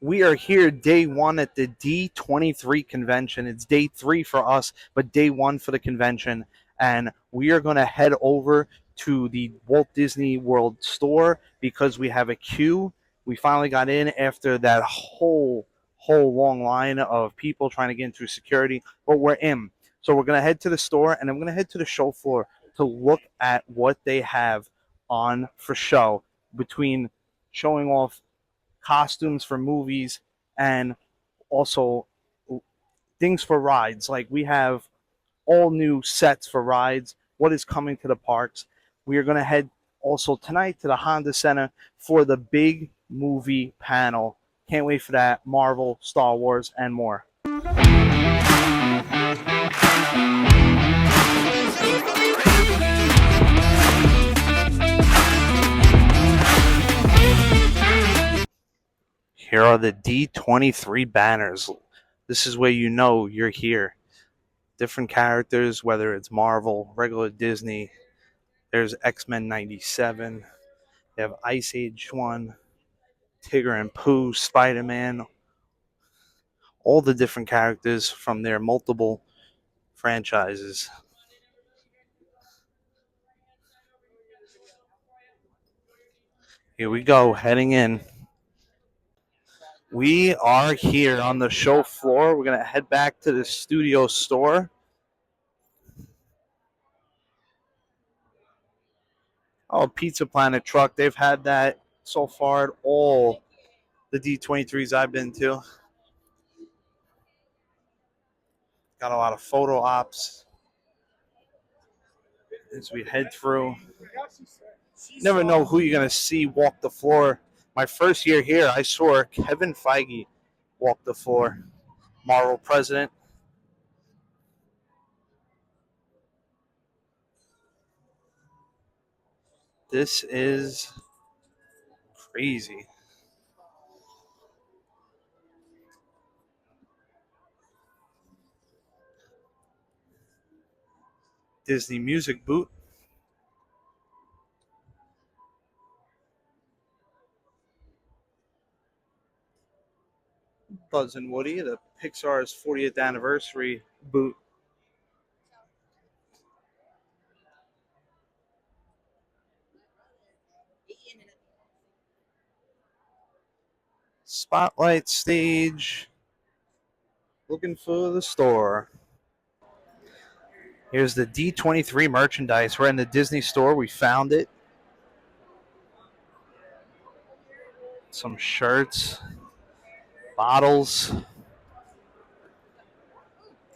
We are here day one at the D23 convention. It's day three for us, but day one for the convention. And we are going to head over to the Walt Disney World store because we have a queue. We finally got in after that whole long line of people trying to get in through security, but we're in. So we're going to head to the store and I'm going to head to the show floor to look at what they have on for show between showing off costumes for movies and also things for rides. Like we have all new sets for rides, what is coming to the parks. We are going to head also tonight to the Honda Center for the big movie panel. Can't wait for that. Marvel, Star Wars, and more. Here are the D23 banners. This is where you know you're here. Different characters, whether it's Marvel, regular Disney. There's X-Men 97. They have Ice Age 1, Tigger and Pooh, Spider-Man, all the different characters from their multiple franchises. Here we go, heading in. We are here on the show floor. We're going to head back to the studio store. Oh, Pizza Planet truck. They've had that so far at all the D23s I've been to. Got a lot of photo ops as we head through. Never know who you're going to see walk the floor. My first year here, I saw Kevin Feige walk the floor, Marvel president. This is crazy. Disney music boot. Buzz and Woody, the Pixar's 40th anniversary boot. Spotlight stage. Looking for the store. Here's the D23 merchandise. We're in the Disney store. We found it. Some shirts, bottles,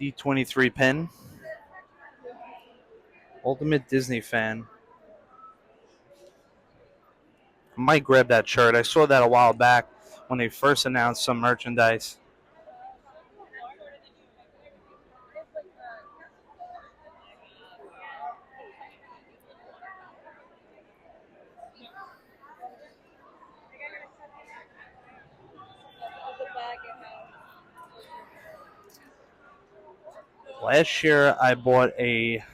D23 pin. Ultimate Disney fan. I might grab that shirt. I saw that a while back when they first announced some merchandise. Last year, I bought a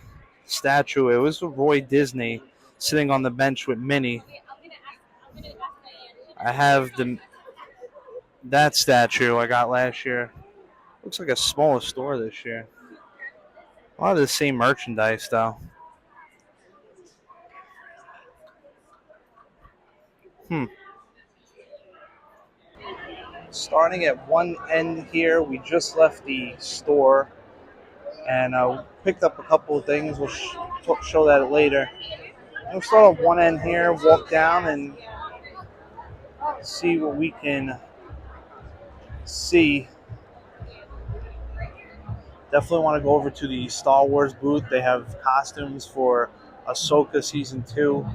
statue. It was Roy Disney sitting on the bench with Minnie. I have that statue I got last year. Looks like a smaller store this year. A lot of the same merchandise, though. Starting at one end here, we just left the store and picked up a couple of things. We'll show that later. We'll start at one end here, walk down, and see what we can see. Definitely want to go over to the Star Wars booth. They have costumes for Ahsoka Season 2.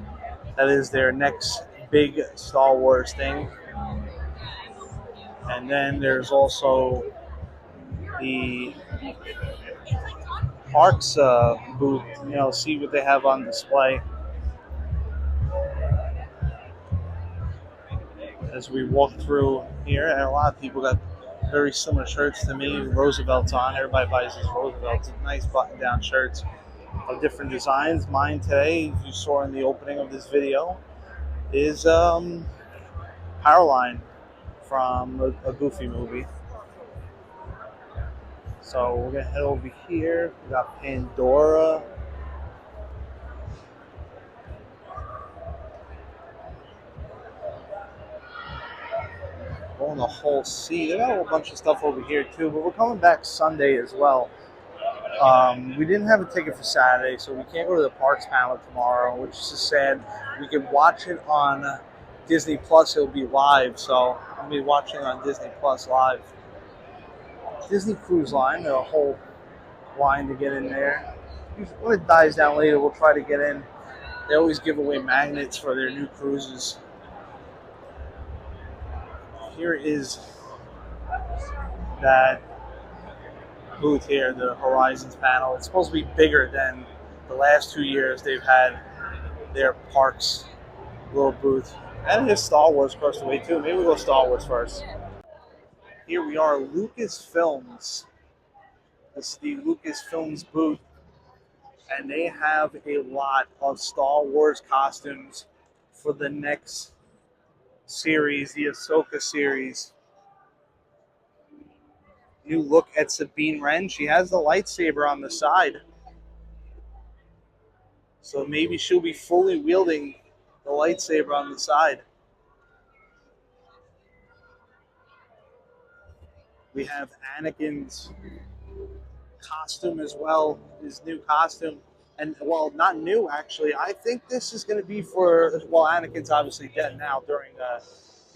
That is their next big Star Wars thing. And then there's also the Parks booth, see what they have on display. As we walk through here, and a lot of people got very similar shirts to me. Roosevelt's on. Everybody buys these Roosevelt's. Nice button-down shirts of different designs. Mine today, as you saw in the opening of this video, is Powerline from a Goofy movie. So we're gonna head over here. We got Pandora. Going the whole sea. They got a whole bunch of stuff over here too, but we're coming back Sunday as well. We didn't have a ticket for Saturday, so we can't go to the Parks panel tomorrow, which is sad. We could watch it on Disney Plus. It'll be live, so I'll be watching on Disney Plus live. Disney Cruise Line, a whole line to get in there. When it dies down later, we'll try to get in. They always give away magnets for their new cruises. Here is that booth here, the Horizons panel. It's supposed to be bigger than the last 2 years they've had their parks little booth. And there's Star Wars across the way too. Maybe we'll go Star Wars first. Here we are, Lucasfilms. This is the Lucasfilms booth. And they have a lot of Star Wars costumes for the next series, the Ahsoka series. New look at Sabine Wren. She has the lightsaber on the side. So maybe she'll be fully wielding the lightsaber on the side. We have Anakin's costume as well, his new costume. And, well, not new, actually. I think this is going to be for, well, Anakin's obviously dead now during the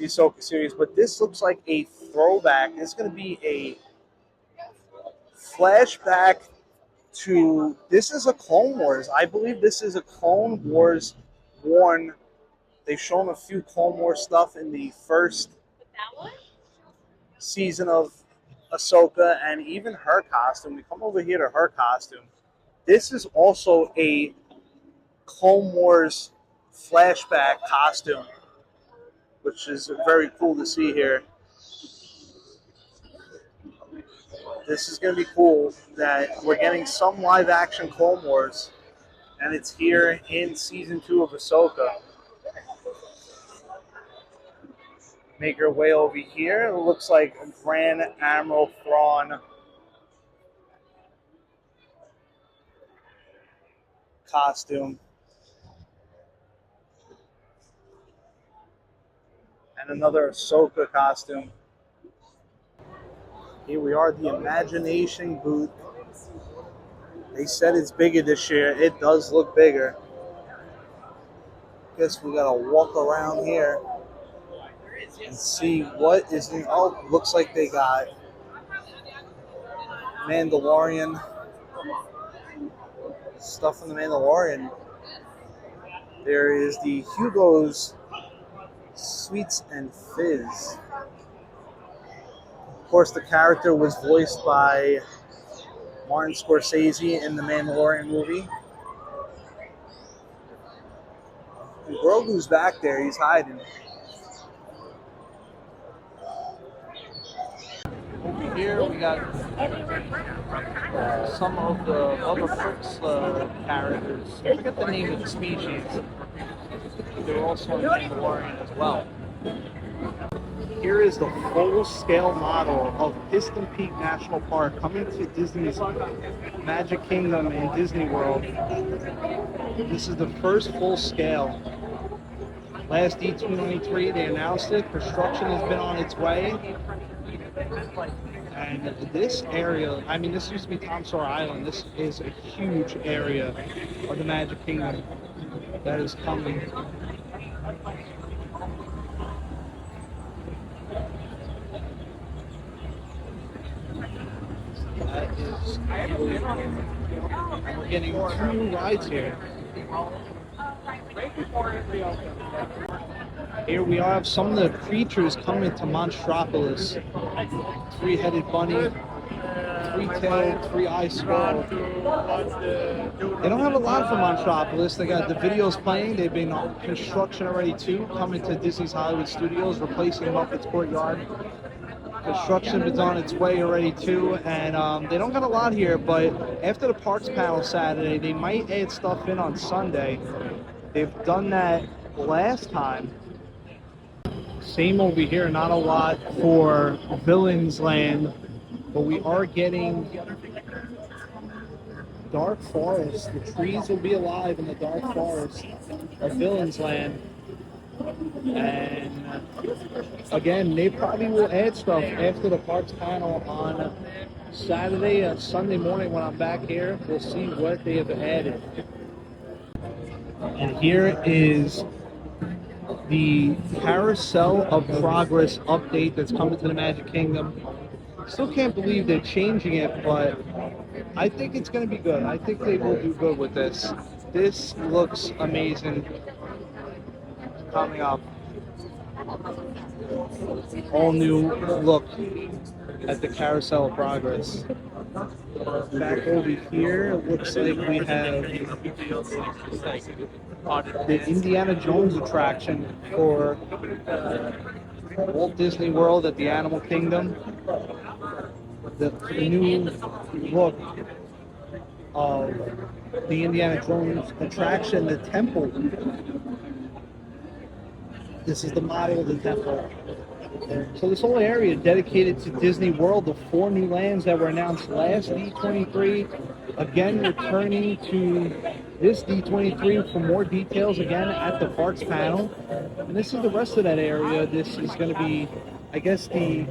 Ahsoka series, but this looks like a throwback. It's going to be a flashback to, this is a Clone Wars. I believe this is a Clone Wars worn. They've shown a few Clone Wars stuff in the first season of Ahsoka, and even her costume. We come over here to her costume. This is also a Clone Wars flashback costume, which is very cool to see here. This is going to be cool that we're getting some live action Clone Wars, and it's here in season 2 of Ahsoka. Make your way over here. It looks like Grand Admiral Thrawn costume. And another Ahsoka costume. Here we are, the Imagination booth. They said it's bigger this year. It does look bigger. Guess we gotta walk around here and see what is in. Oh, looks like they got Mandalorian stuff from the Mandalorian. There is the Hugo's Sweets and Fizz. Of course, the character was voiced by Martin Scorsese in the Mandalorian movie. And Grogu's back there. He's hiding. Over here, we got some of the other Fritz characters. I forget the name of the species. They're also in Mandalorian as well. Here is the full-scale model of Piston Peak National Park coming to Disney's Magic Kingdom in Disney World. This is the first full-scale. Last D23, they announced it. Construction has been on its way. And this area, I mean, this used to be Tom Sawyer Island. This is a huge area of the Magic Kingdom that is coming. That is unbelievable. And we're getting 2 new rides here. Here we have some of the creatures coming to Monstropolis. 3-headed bunny, 3-tailed, 3-eyed squirrel. They don't have a lot for Monstropolis. They got the videos playing. They've been on construction already too, coming to Disney's Hollywood Studios, replacing Muppets Courtyard. Construction is on its way already too, and they don't got a lot here, but after the Parks panel Saturday, they might add stuff in on Sunday. They've done that last time. Same over here, not a lot for Villains Land, but we are getting Dark Forest. The trees will be alive in the Dark Forest of Villains Land. And again, they probably will add stuff after the parks panel on Saturday, Sunday morning when I'm back here. We'll see what they have added. And here is the Carousel of Progress update that's coming to the Magic Kingdom. Still can't believe they're changing it, but I think it's going to be good. I think they will do good with this. This looks amazing coming up. All new look at the Carousel of Progress. Back over here, it looks like we have the Indiana Jones attraction for Walt Disney World at the Animal Kingdom. The new look of the Indiana Jones attraction, the temple. This is the model of the temple. So this whole area dedicated to Disney World, the 4 new lands that were announced last D23, again returning to this D23 for more details again at the parks panel. And this is the rest of that area. This is going to be, I guess, the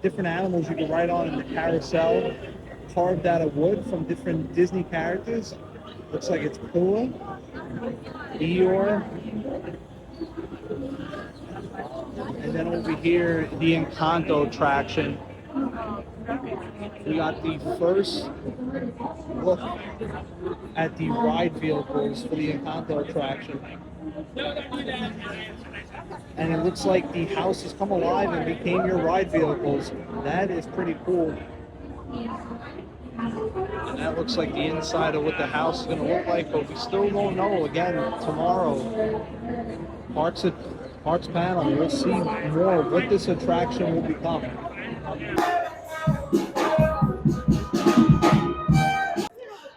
different animals you can ride on in the carousel, carved out of wood from different Disney characters. Looks like it's Pua, Eeyore, and then over here, the Encanto attraction. We got the first look at the ride vehicles for the Encanto attraction. And it looks like the house has come alive and became your ride vehicles. That is pretty cool. And that looks like the inside of what the house is going to look like, but we still won't know. Again, tomorrow, Parks panel, we'll see more of what this attraction will become.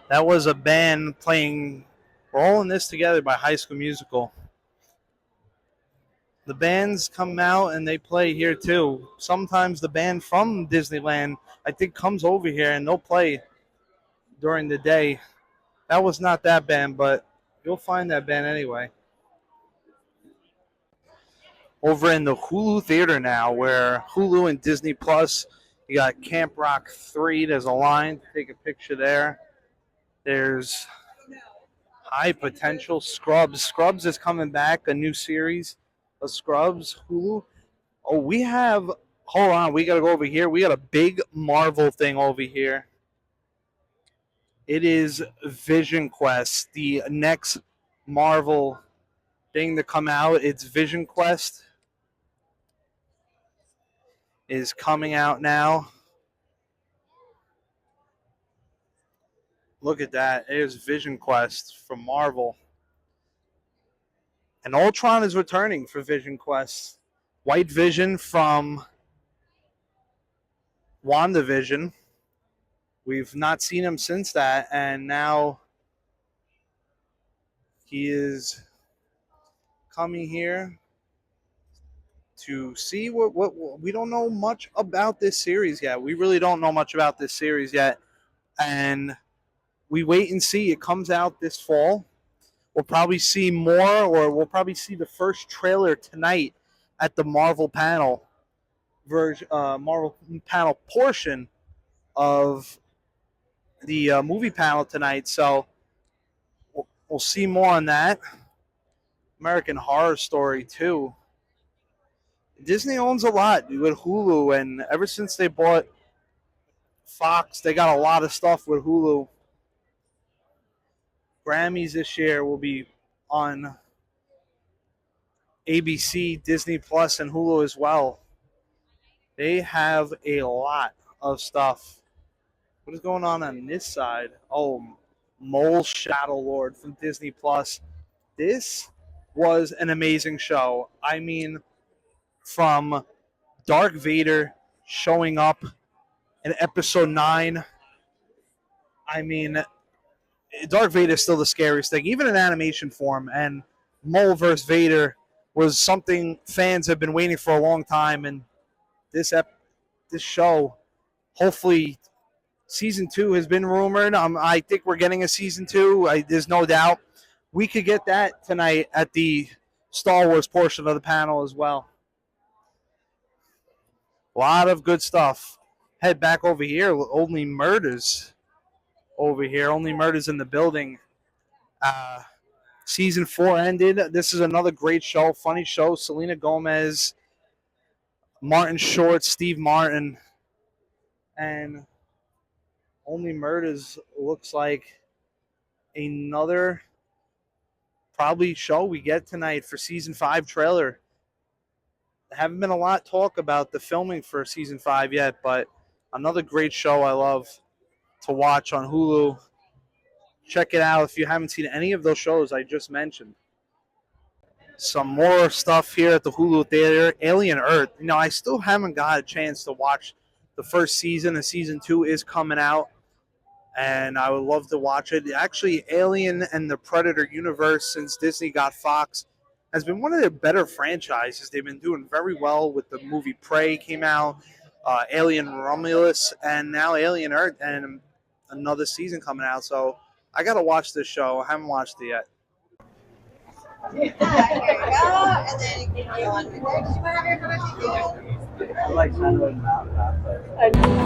That was a band playing We're All in This Together by High School Musical. The bands come out and they play here too. Sometimes the band from Disneyland, I think, comes over here and they'll play during the day. That was not that band, but you'll find that band anyway. Over in the Hulu Theater now, where Hulu and Disney Plus, you got Camp Rock 3. There's a line to take a picture there. There's High Potential, Scrubs. Scrubs is coming back, a new series of Scrubs, Hulu. Oh, hold on, we got to go over here. We got a big Marvel thing over here. It is Vision Quest, the next Marvel thing to come out. It's Vision Quest. Is coming out now. Look at that. There's Vision Quest from Marvel. And Ultron is returning for Vision Quest. White Vision from WandaVision. We've not seen him since that, and now he is coming here to see what we don't know much about this series yet. We really don't know much about this series yet, and we wait and see. It comes out this fall. We'll probably see more, or we'll probably see the first trailer tonight at the Marvel panel Marvel panel portion of the movie panel tonight. So we'll see more on that. American Horror Story too. Disney owns a lot with Hulu, and ever since they bought Fox, they got a lot of stuff with Hulu. Grammys this year will be on ABC, Disney Plus, and Hulu as well. They have a lot of stuff. What is going on this side? Oh, Mole Shadow Lord from Disney Plus. This was an amazing show. I mean, from Darth Vader showing up in episode 9. I mean, Darth Vader is still the scariest thing, even in animation form. And Mole versus Vader was something fans have been waiting for a long time, and this show, hopefully, season 2 has been rumored. I think we're getting a season 2. There's no doubt. We could get that tonight at the Star Wars portion of the panel as well. A lot of good stuff. Head back over here. Only murders over here. Only murders in the building. Uh, Season 4 ended. This is another great show. Funny show. Selena Gomez, Martin Short, Steve Martin, and Only Murders looks like another probably show we get tonight for season 5 trailer. There haven't been a lot talk about the filming for season 5 yet, but another great show I love to watch on Hulu. Check it out if you haven't seen any of those shows I just mentioned. Some more stuff here at the Hulu Theater. Alien Earth. I still haven't got a chance to watch the first season. And season 2 is coming out, and I would love to watch it. Actually, Alien and the Predator universe, since Disney got Fox, has been one of their better franchises. They've been doing very well with the movie Prey came out, Alien Romulus, and now Alien Earth, and another season coming out. So I got to watch this show. I haven't watched it yet. Here you go, and then you can go on. I like Sandwich Mountain.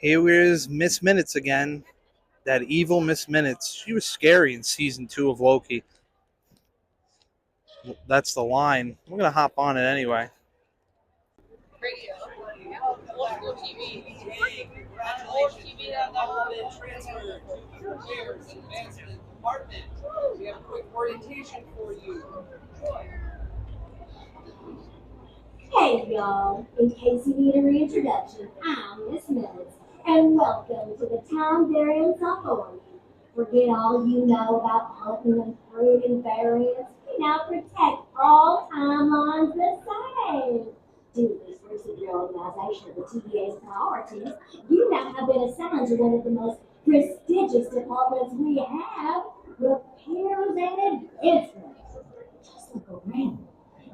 Here is Miss Minutes again. That evil Miss Minutes. She was scary in season 2 of Loki. That's the line. We're going to hop on it anyway. Radio. Old school TV. Old TV that Transfer to chairs, advanced compartment. We have a quick orientation for you. Hey y'all, in case you need a reintroduction, I'm Miss Minutes, and welcome to the Time Variance Authority. Forget all you know about hunting and fruit and variance. We now protect all timelines the same. Due to this recent reorganization of the TVA's priorities, you now have been assigned to one of the most prestigious departments we have, repairs and advancements. Just look around.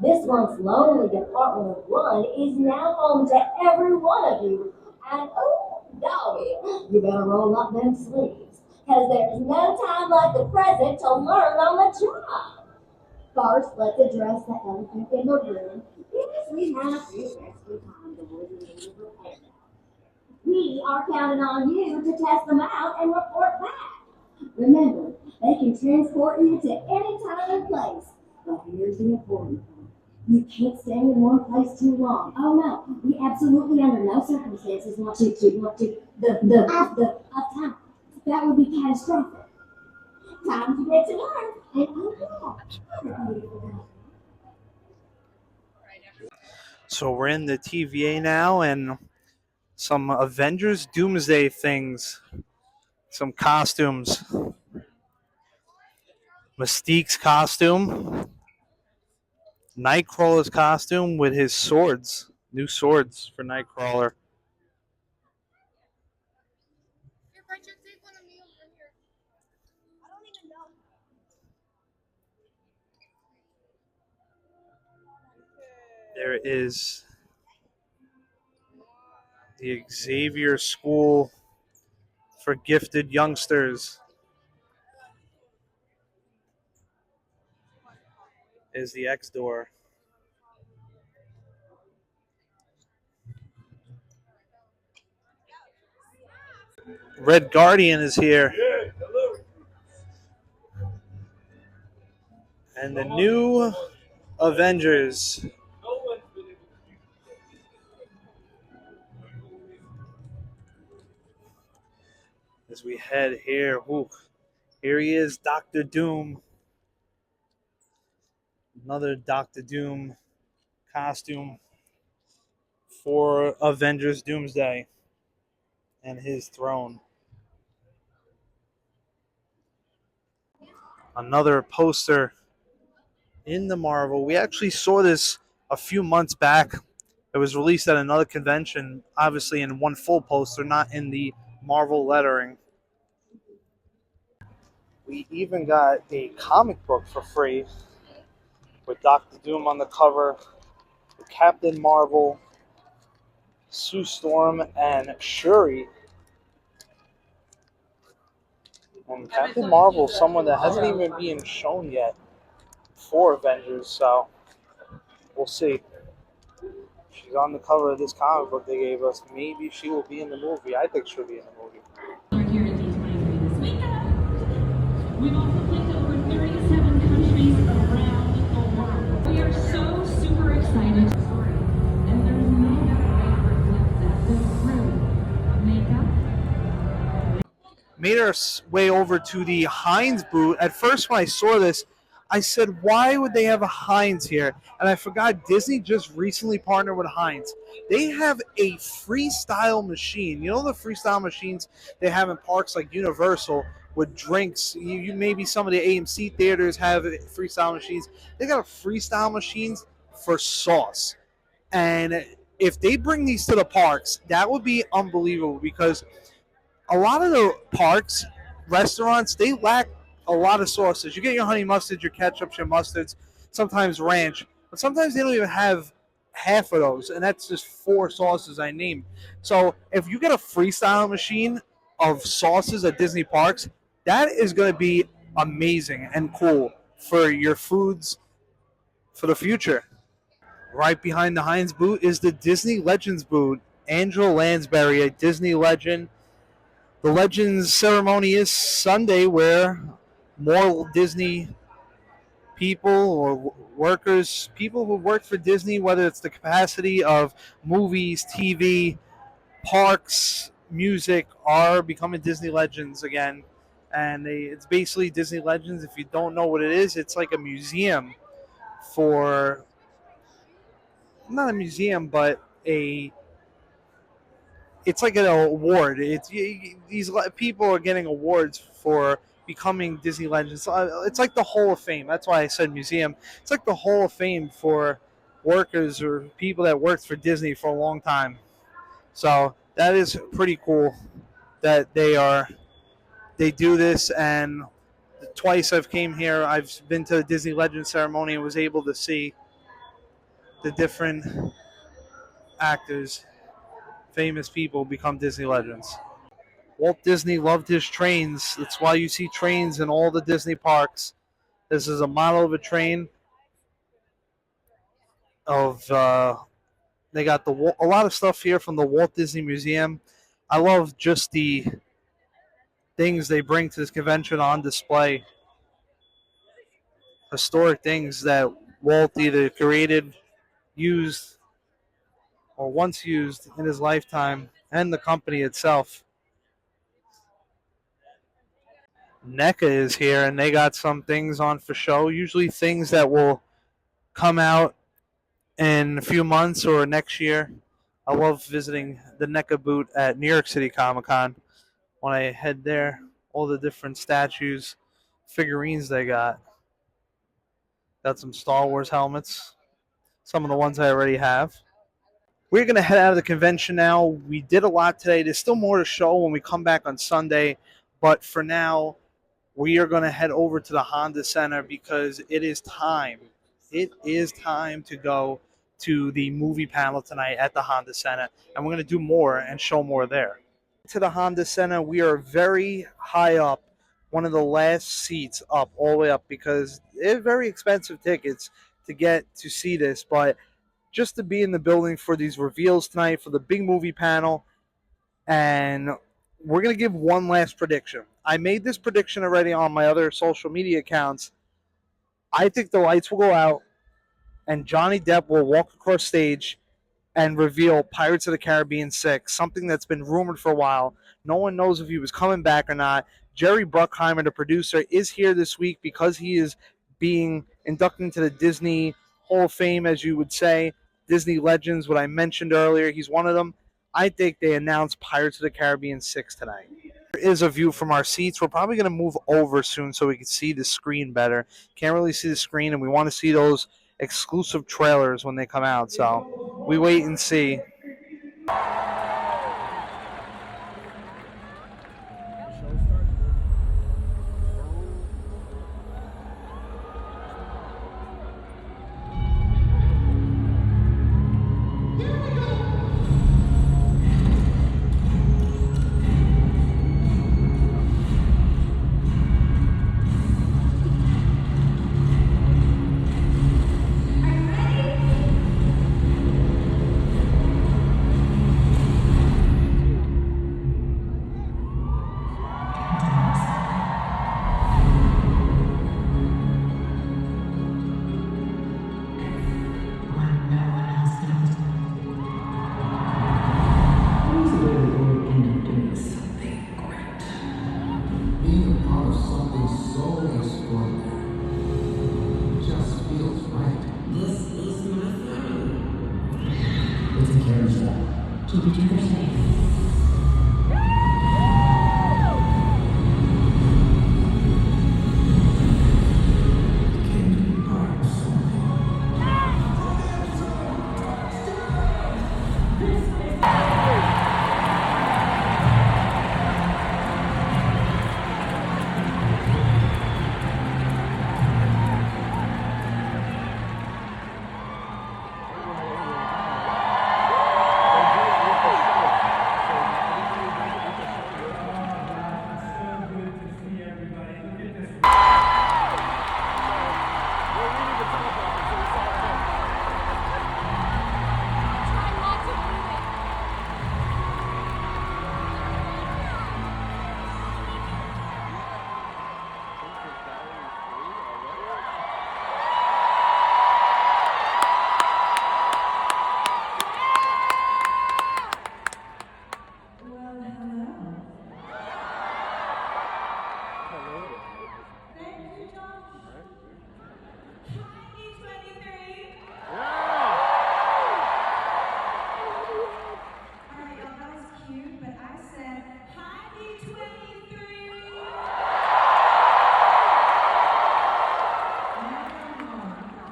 This once lonely Department of One is now home to every one of you. And oh, doggy, you better roll up them sleeves, because there's no time like the present to learn on the job. First, let's address the elephant in the room. Yes, we have this extra time to repair. We are counting on you to test them out and report back. Remember, they can transport you to any time and place. But here's the important part. You can't stay in one place too long. Oh no, we absolutely under no circumstances want you to time. That would be catastrophic. Time to get to learn. And oh yeah. So we're in the TVA now, and some Avengers Doomsday things. Some costumes. Mystique's costume. Nightcrawler's costume with his swords. New swords for Nightcrawler. There is the Xavier School for Gifted Youngsters. Is the X door. Red Guardian is here. And the new Avengers. As we head here, whoo, here he is, Doctor Doom. Another Doctor Doom costume for Avengers Doomsday and his throne. Another poster in the Marvel. We actually saw this a few months back. It was released at another convention, obviously in one full poster, not in the Marvel lettering. We even got a comic book for free with Doctor Doom on the cover, Captain Marvel, Sue Storm, and Shuri. And Captain Marvel, someone that hasn't even been shown yet for Avengers, so we'll see. She's on the cover of this comic book they gave us. Maybe she will be in the movie. I think she'll be in the movie. We're here at D23 this weekend. We've also played over 37 countries around the world. We are so super excited. And there's no better way to reflect that than through makeup. Made our way over to the Heinz booth. At first, when I saw this, I said, why would they have a Heinz here? And I forgot Disney just recently partnered with Heinz. They have a freestyle machine. You know the freestyle machines they have in parks like Universal with drinks? You maybe some of the AMC theaters have freestyle machines. They got a freestyle machines for sauce. And if they bring these to the parks, that would be unbelievable because a lot of the parks, restaurants, they lack a lot of sauces. You get your honey mustard, your ketchups, your mustards, sometimes ranch, but sometimes they don't even have half of those, and that's just 4 sauces I named. So if you get a freestyle machine of sauces at Disney parks, that is going to be amazing and cool for your foods for the future. Right behind the Heinz booth is the Disney Legends booth. Angela Lansbury, a Disney legend. The Legends ceremony is Sunday, where more Disney people or workers, people who work for Disney, whether it's the capacity of movies, TV, parks, music, are becoming Disney Legends again. And it's basically Disney Legends. If you don't know what it is, it's like a museum for, not a museum, but it's like an award. These people are getting awards for becoming Disney legends. It's like the Hall of Fame. That's why I said museum. It's like the Hall of Fame for workers or people that worked for Disney for a long time. So that is pretty cool that they do this. And twice I've came here, I've been to the Disney Legends ceremony and was able to see the different actors, famous people become Disney legends. Walt Disney loved his trains. That's why you see trains in all the Disney parks. This is a model of a train. They got a lot of stuff here from the Walt Disney Museum. I love just the things they bring to this convention on display. Historic things that Walt either created, used, or once used in his lifetime, and the company itself. NECA is here, and they got some things on for show. Usually things that will come out in a few months or next year. I love visiting the NECA booth at New York City Comic Con. When I head there, all the different statues, figurines they got. Got some Star Wars helmets, some of the ones I already have. We're going to head out of the convention now. We did a lot today. There's still more to show when we come back on Sunday, but for now, we are going to head over to the Honda Center because it is time. It is time to go to the movie panel tonight at the Honda Center, and we're going to do more and show more there. To the Honda Center, we are very high up, one of the last seats up, all the way up, because they're very expensive tickets to get to see this, but just to be in the building for these reveals tonight, for the big movie panel, and we're going to give one last prediction. I made this prediction already on my other social media accounts. I think the lights will go out, and Johnny Depp will walk across stage and reveal Pirates of the Caribbean 6, something that's been rumored for a while. No one knows if he was coming back or not. Jerry Bruckheimer, the producer, is here this week because he is being inducted into the Disney Hall of Fame, as you would say. Disney Legends, what I mentioned earlier, he's one of them. I think they announced Pirates of the Caribbean 6 tonight. There is a view from our seats. We're probably going to move over soon so we can see the screen better. Can't really see the screen, and we want to see those exclusive trailers when they come out. So we wait and see.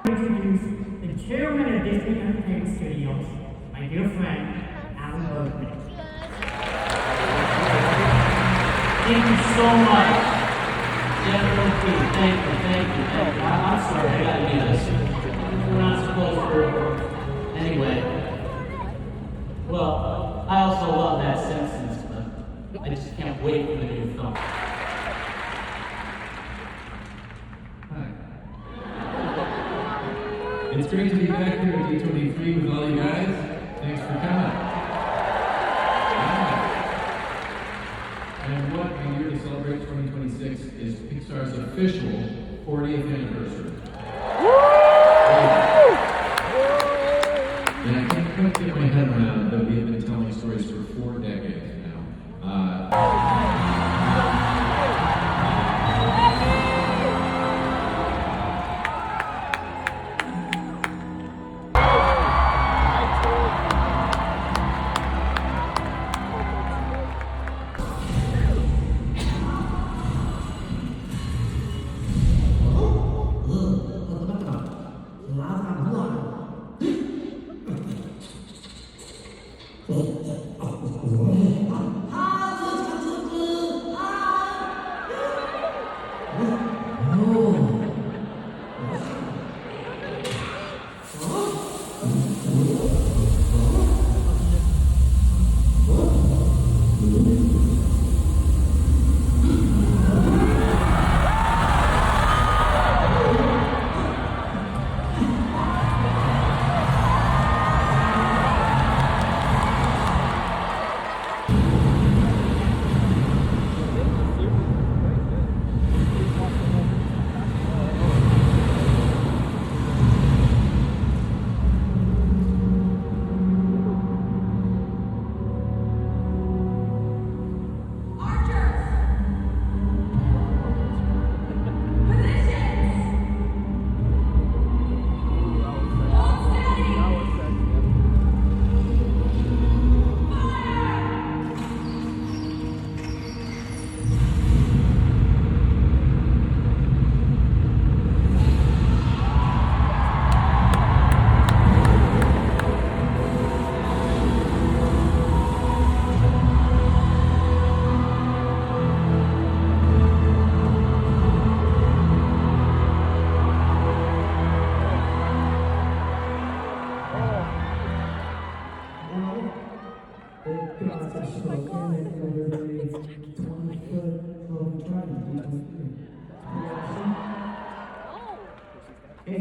Introduce the chairman of Disney Entertainment Studios, my dear friend, Alan Bergman. Thank you so much. Thank you. I'm sorry, I gotta do this. We're not supposed to. Anyway. Well, I also love that Simpsons, but I just can't wait for the new film. It's great to be back here at D23 with all you guys. Thanks for coming. And what a year to celebrate 2026 is Pixar's official 40th anniversary. And I can't quite get my head around that we have been telling stories for 4 decades now.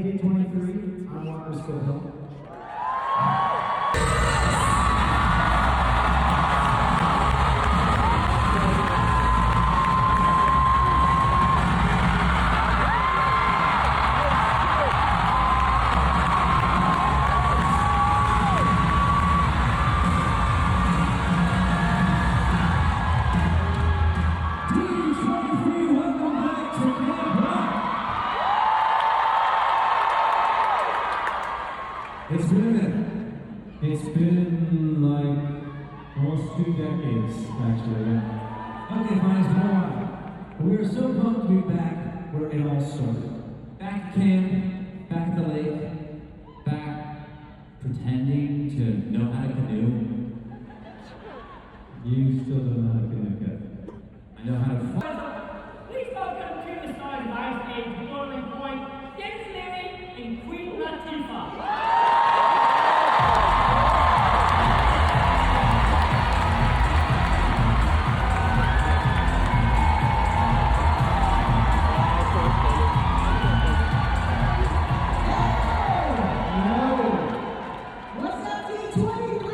D23. I'm Marcus CoCo. It's been a minute. It's been like almost 2 decades, actually. Okay, fine, it's been a while. But we are so pumped to be back where it all started. Back at camp, back at the lake, back pretending to know how to canoe. You still don't know how to canoe, Kevin. I know how to fly. Please welcome to the stars of our stage, Golden Point, Dennis Leary, and Queen Latifah. What's up, D23?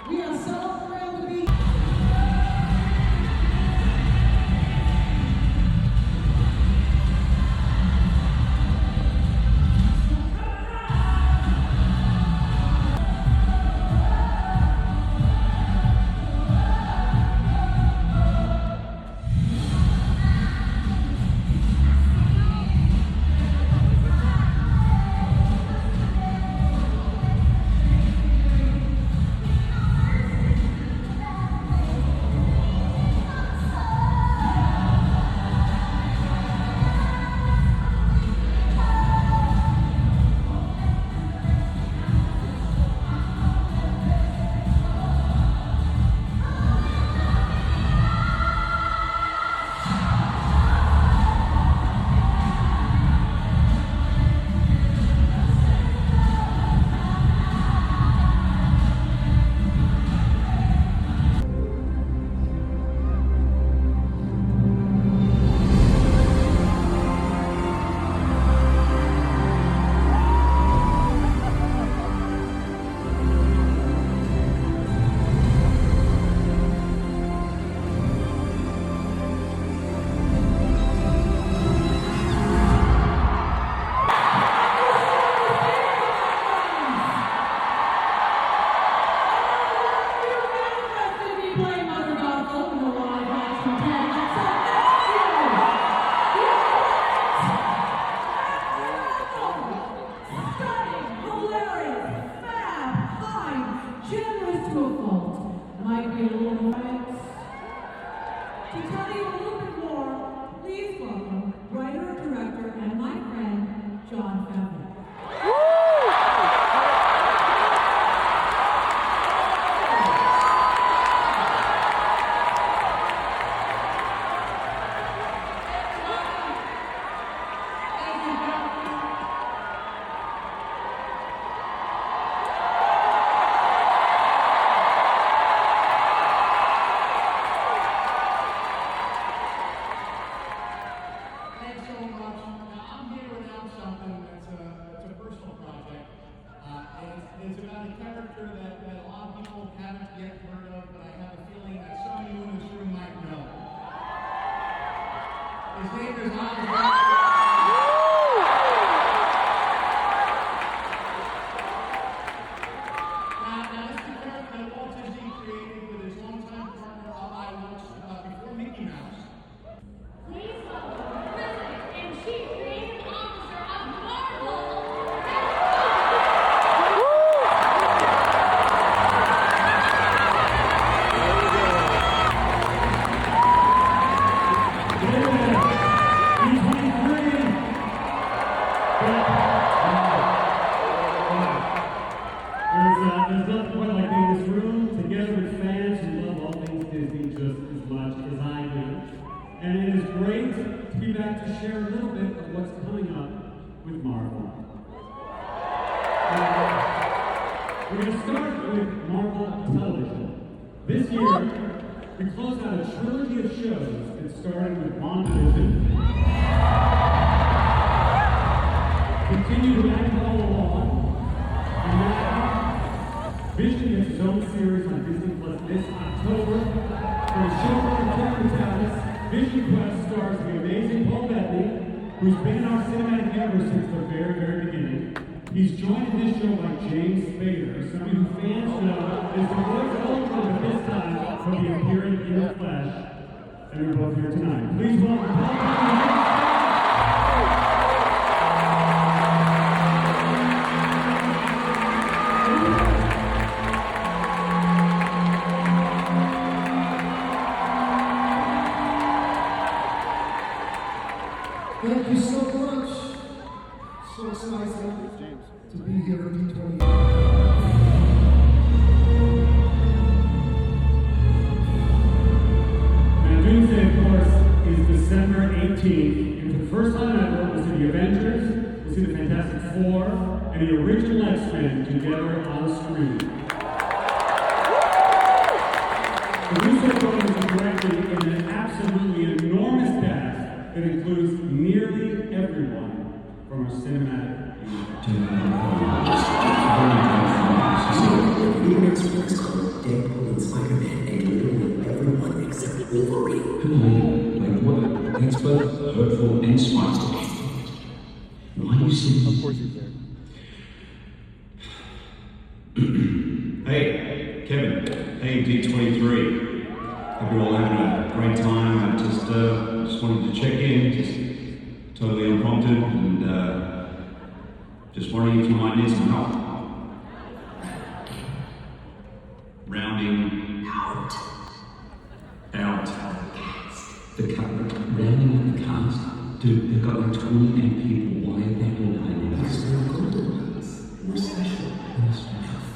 We are so thrilled to be. Might be a little friends. To tell you a little bit more, please welcome writer, director, and my friend, John Favreau. Thanks so much. Now, I'm here to announce something that's a personal project. It's about a character that a lot of people haven't yet heard of, but I have a feeling that some of you in this room might know. His name is Now, this is a character that Walt Disney created with his longtime partner, before Mickey Mouse. Please welcome President and Chief Creative Officer of Marvel. There's nothing quite like being in this room together with fans who love all things Disney just as much as I do. And it is great to be back to share a little bit of what's coming up with Marvel. We're going to start with Marvel Television. This year, we close out a trilogy of shows that started with WandaVision, continue to act all along, and now Vision gets its own series on Disney Plus this October. For the showrunner Kevin Tallis, Vision Quest stars the amazing Paul Bettany, who's been in our cinematic universe since the very, very beginning. He's joined in this show by James Spader, somebody who fans know is the voice of Ultron, but this time from the appearing in the flesh. And they're both here tonight. Please welcome Paul Bettany. Thank you so much. So excited to be here at D23. Now, Doomsday, of course, is December 18th. And for the first time ever, we'll see the Avengers, we'll see the Fantastic Four, and the original X-Men together on screen. The Russo brothers are directed in an absolutely enormous cast that includes nearly everyone from our cinematic Remakes books called Deadpool and Spider-Man and literally everyone except Wolverine. Hello, like what? That's both hurtful and spiteful. Why do you say? Of course he's there. Hey, Kevin. Hey, D23. Hope you're all having a great time. I just wanted to check in, just totally unprompted, and just wondering if you might need some help. Rounding out. The rounding up the cast? Dude, they've got like 28 people. Why are they all playing Because this? we're golden ones. We're special. Now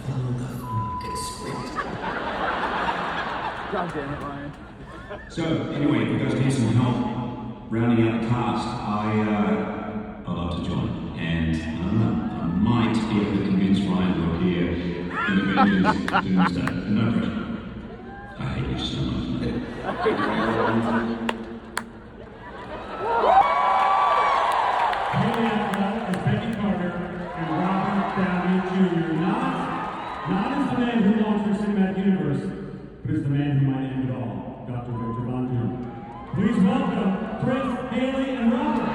follow the fucking script. God damn it, Ryan. So, anyway, if you guys need some help rounding out the cast, I'd love to join. And I don't know, I might be able to convince Ryan to appear in Avengers Doomsday. No pressure. I hate you so much, mate. Haley Atwell as Becky Carter and Robert Downey Jr. Not as the man who launched our cinematic universe, but as the man who might end it all, Dr. Victor Von Doom. Please welcome Chris, Haley, and Robert.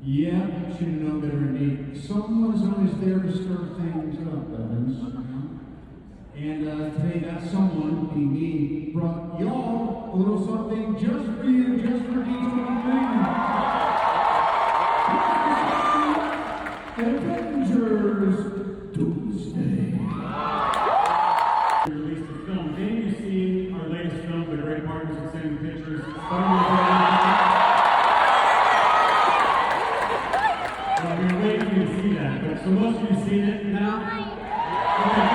Yeah, should have known better indeed. Someone's always there to stir things up, Evans. And today that someone, being me, brought y'all a little something just for you, just for D23. Avengers Doomsday. We released the film. Then you see our latest film, The Great Partners of Sending Pictures. We've been waiting for you to see that, but so most of you have seen it now? Okay,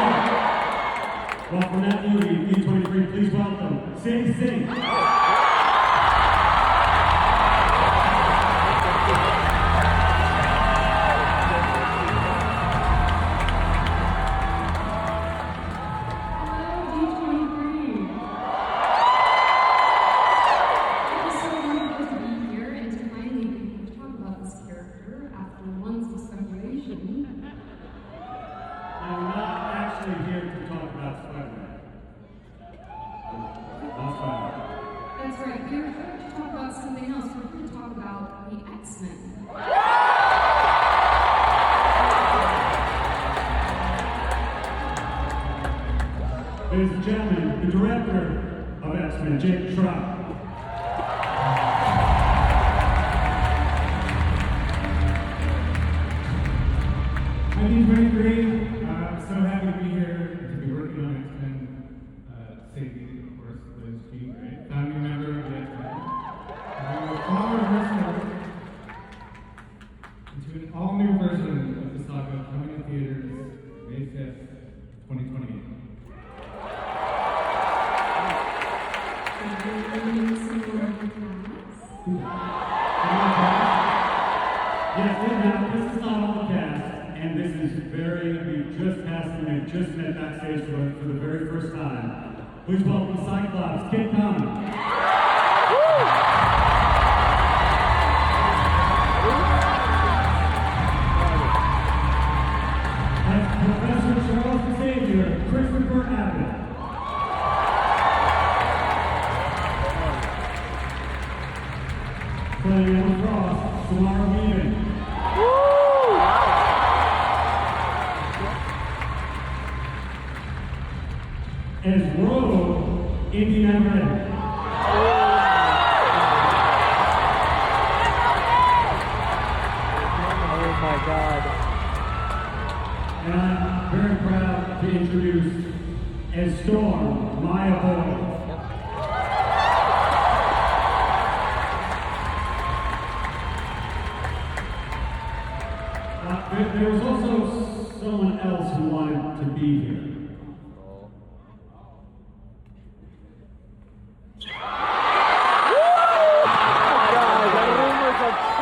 good. Well, from that movie, D23, please welcome Sadie Sink. I'm not actually here to talk about Spider-Man. That's fine. That's right. We're here to talk about something else. We're here to talk about the X-Men. Ladies and gentlemen, the director of X-Men, Jake Trout. Hi, D23. I'm so happy to be here to be working on X-Men. Safety, of course, Liz G, right? Founding member of the X-Men. Father of her story into an all-new version of the saga coming to theaters May 5th, 2028. Yes, we have. This is not all the cast, and this is we just passed them and just met backstage for the very first time. Please welcome Cyclops, Kid Common. That's Professor Charles Xavier, Christopher Abbott. Playing Emma Frost, Samara Weaving. As Rogue, Indiana. Oh my God. And I'm very proud to introduce as Storm, Maya Boyd. There was also someone else who wanted to be here.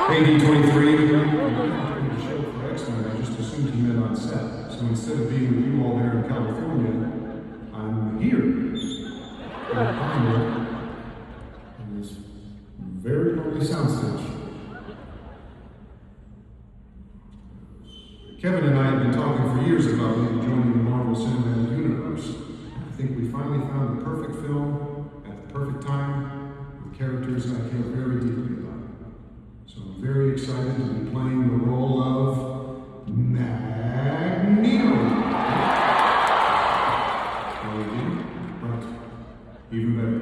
Hey, D23. The show for X-Men, I just assumed he meant on set. So instead of being with you all there in California, I'm here. In this very lovely soundstage. Kevin and I have been talking for years about maybe joining the Marvel Cinematic Universe. I think we finally found the perfect film at the perfect time with characters I care very deeply about. So I'm very excited to be playing the role of Magneto. Right. Even better.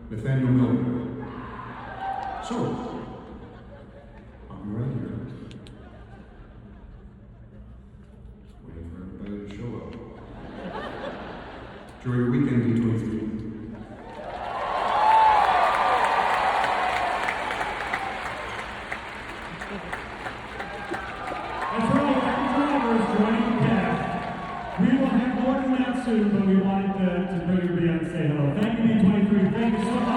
Nathaniel Miller. So, I'll be right here. Waiting for everybody to show up. Enjoy your weekend, D23. That's right, Aaron Driver is joining the cast. We will have more than that soon, but we wanted to bring everybody out and say hello. Thank you, D23. Thank you so much.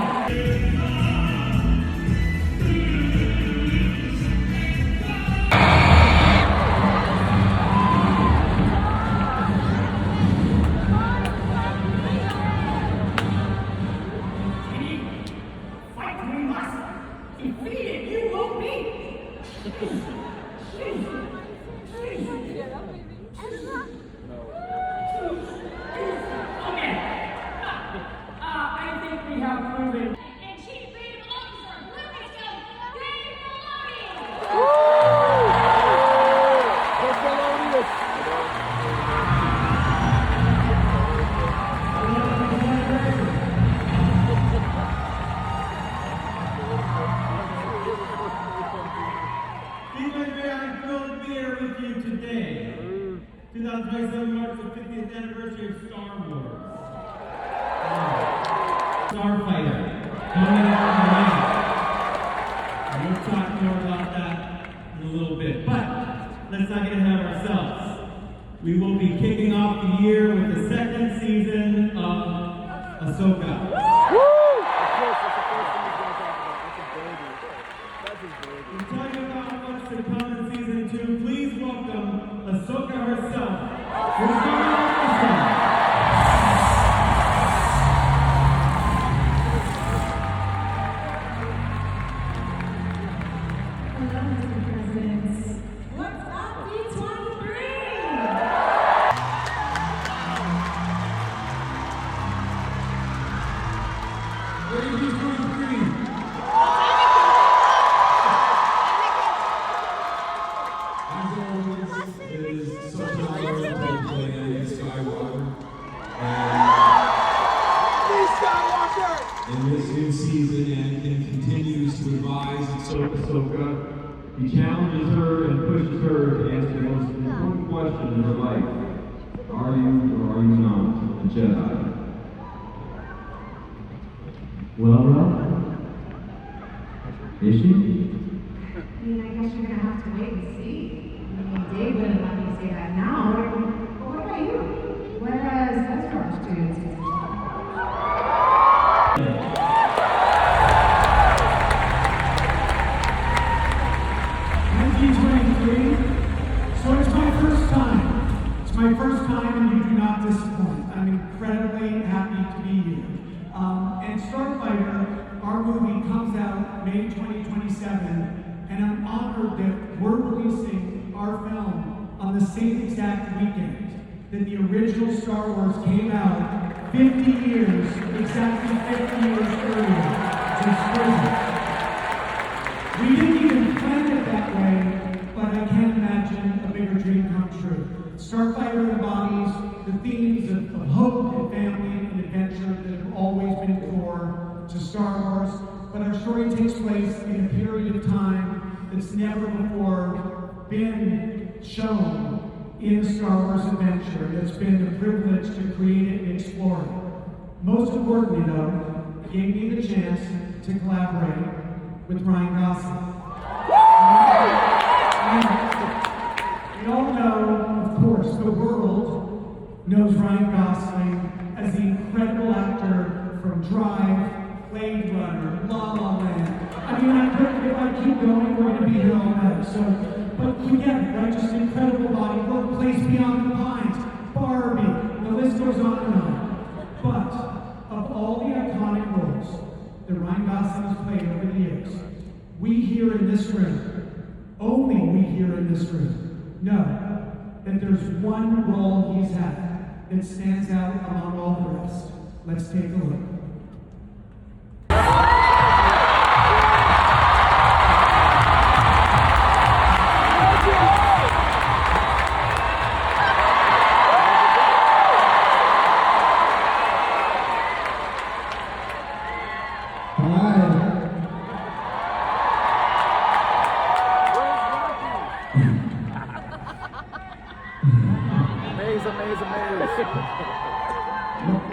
I'm thrilled to be here with you today. 2027 marks the 50th anniversary of Star Wars. Starfighter, coming out tonight. We'll talk more about that in a little bit. But let's not get ahead of ourselves. We will be kicking off the year with the second season of Ahsoka. To tell you about what's to come in season 2, please welcome Ahsoka herself. What's up, D23? In this new season and continues to advise Ahsoka. He challenges her and pushes her to answer the most important Jedi. Well, is she? I mean, I guess you're gonna have to wait and see. I mean, Dave wouldn't let me say that now. But what about you? What has Star students? So it's my first time. It's my first time, and you do not disappoint. I'm incredibly happy to be here. And Starfighter, our movie, comes out May 2027, and I'm honored that we're releasing our film on the same exact weekend that the original Star Wars came out 50 years, exactly 50 years earlier. It's crazy. We didn't even plan it that way, but I can't imagine a bigger dream come true. Starfighter embodies the themes of hope and family and adventure that have always been core to Star Wars, but our story takes place in a period of time that's never before been shown in a Star Wars adventure. It's been a privilege to create it and explore it. Most importantly, though, it gave me the chance to collaborate with Ryan Gosling. We all know, of course, the world knows Ryan Gosling as the incredible actor from Drive, Blade Runner, La La Land. I mean, if I keep going, we're going to be here all night. So, but you get it, right? Just an incredible body, work, Place Beyond the Pines, Barbie, the list goes on and on. But of all the iconic roles that Ryan Gosling has played over the years, we here in this room, only we here in this room, know that there's one role he's had that stands out among all the rest. Let's take a look.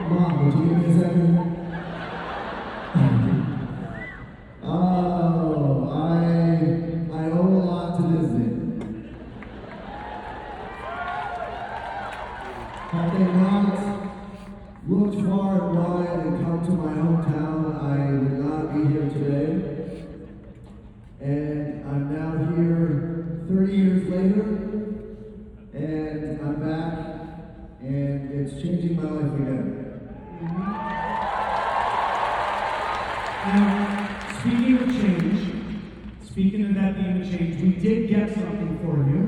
Mom, would you give me a second? Oh, I owe a lot to Disney. Had they not looked far and wide and come to my hometown, I would not be here today. And I'm now here 30 years later, and I'm back, and it's changing my life again. Now, speaking of change, speaking of that being a change, we did get something for you.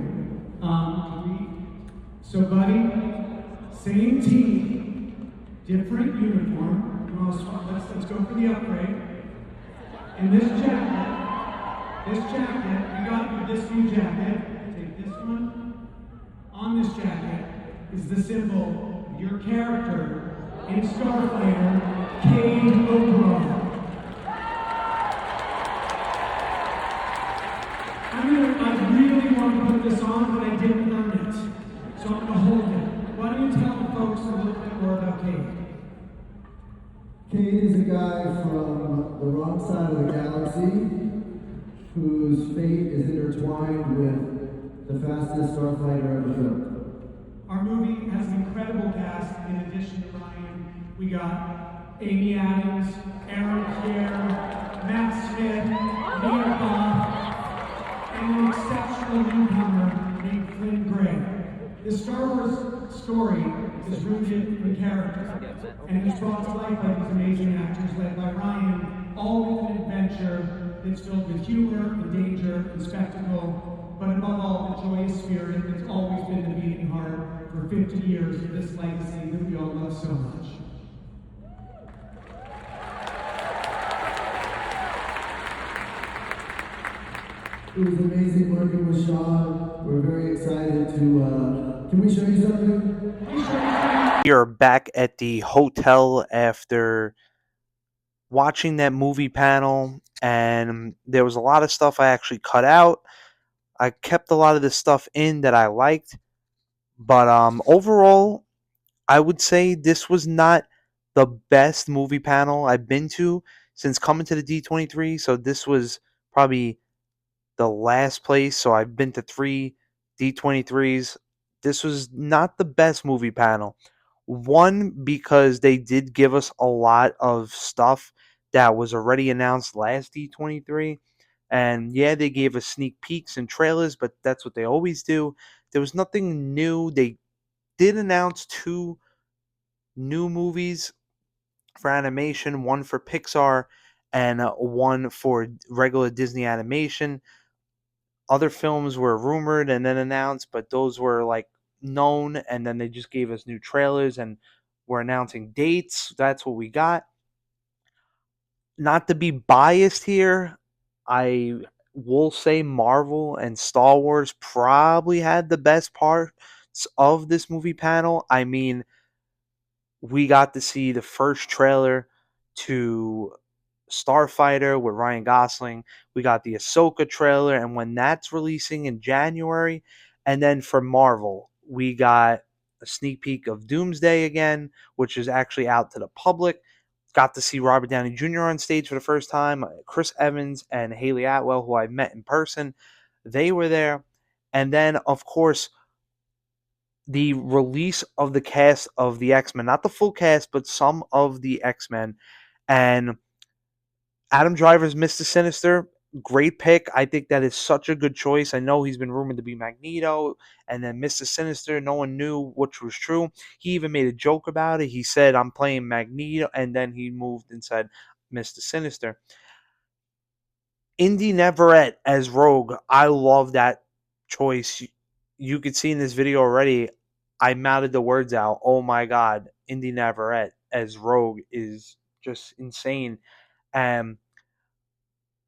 So, buddy, same team, different uniform. Let's go for the upgrade. And this jacket, we got you this new jacket. Take this one. On this jacket is the symbol of your character in Starfighter, Cade O'Brien. I really want to put this on, but I didn't earn it. So I'm going to hold it. Why don't you tell the folks a little bit more about Cade? Cade is a guy from the wrong side of the galaxy whose fate is intertwined with the fastest starfighter ever built. Our movie has an incredible cast. In addition to Ryan, we got Amy Adams, Aaron Pierre, Matt Smith, Mia Goff, and an exceptional newcomer named Flynn Gray. The Star Wars story is rooted in character and is brought to life by these amazing actors led by Ryan, all with an adventure that's filled with humor and danger and spectacle, but above all, the joyous spirit that's always been the beating heart for 50 years of this legacy that we all love so much. It was amazing working with Sean. We're very excited to, can we show you something? We are back at the hotel after watching that movie panel, and there was a lot of stuff I actually cut out. I kept a lot of the stuff in that I liked, but overall, I would say this was not the best movie panel I've been to since coming to the D23. So this was probably the last place. So I've been to three D23s. This was not the best movie panel. One, because they did give us a lot of stuff that was already announced last D23. And yeah, they gave us sneak peeks and trailers, but that's what they always do. There was nothing new. They did announce two new movies for animation, one for Pixar and one for regular Disney animation. Other films were rumored and then announced, but those were like known, and then they just gave us new trailers and were announcing dates. That's what we got. Not to be biased here, I will say Marvel and Star Wars probably had the best parts of this movie panel. I mean, we got to see the first trailer to Starfighter with Ryan Gosling. We got the Ahsoka trailer, and when that's releasing in January, and then for Marvel, we got a sneak peek of Doomsday again, which is actually out to the public. Got to see Robert Downey Jr. on stage for the first time. Chris Evans and Haley Atwell, who I met in person, they were there. And then, of course, the release of the cast of the X-Men, not the full cast, but some of the X-Men. And Adam Driver's Mr. Sinister, great pick. I think that is such a good choice. I know he's been rumored to be Magneto, and then Mr. Sinister, no one knew which was true. He even made a joke about it. He said, I'm playing Magneto, and then he moved and said Mr. Sinister. Indy Neverett as Rogue, I love that choice. You could see in this video already, I mounted the words out. Oh my God, Indy Neverett as Rogue is just insane. And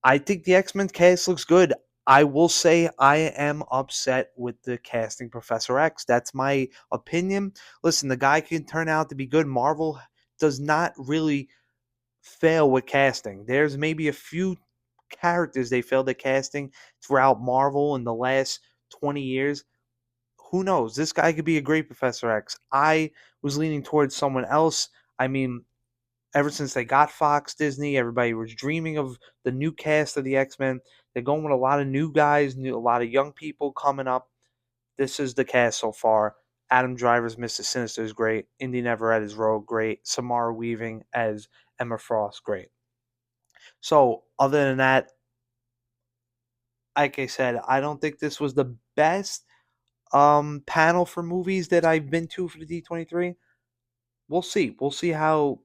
I think the X-Men cast looks good. I will say I am upset with the casting Professor X. That's my opinion. Listen, the guy can turn out to be good. Marvel does not really fail with casting. There's maybe a few characters they failed at casting throughout Marvel in the last 20 years. Who knows? This guy could be a great Professor X. I was leaning towards someone else. I mean, ever since they got Fox Disney, everybody was dreaming of the new cast of the X-Men. They're going with a lot of new guys, a lot of young people coming up. This is the cast so far. Adam Driver's Mr. Sinister is great. Indy Neverett as Rogue, great. Samara Weaving as Emma Frost, great. So, other than that, like I said, I don't think this was the best panel for movies that I've been to for the D23. We'll see. We'll see how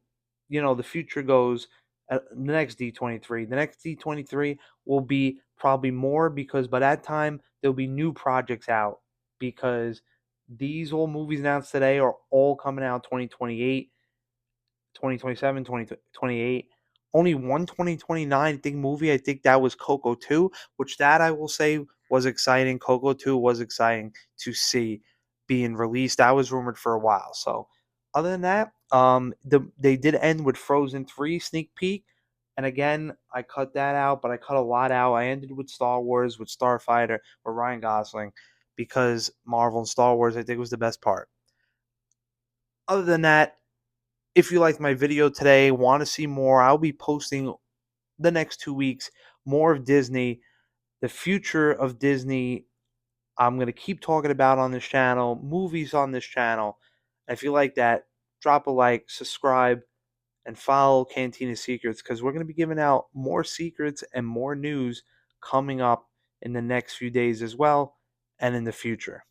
the future goes at the next D23. The next D23 will be probably more because by that time there'll be new projects out because these old movies announced today are all coming out 2028, 2027, 2028. Only one 2029 I think movie. I think that was CoCo 2, which that I will say was exciting. CoCo 2 was exciting to see being released. That was rumored for a while. So other than that, they did end with Frozen 3 sneak peek. And again, I cut that out, but I cut a lot out. I ended with Star Wars, with Starfighter, with Ryan Gosling, because Marvel and Star Wars I think was the best part. Other than that, if you liked my video today, want to see more, I'll be posting the next 2 weeks more of Disney, the future of Disney. I'm going to keep talking about on this channel, movies on this channel. If you like that, drop a like, subscribe, and follow Cantina Secrets because we're going to be giving out more secrets and more news coming up in the next few days as well and in the future.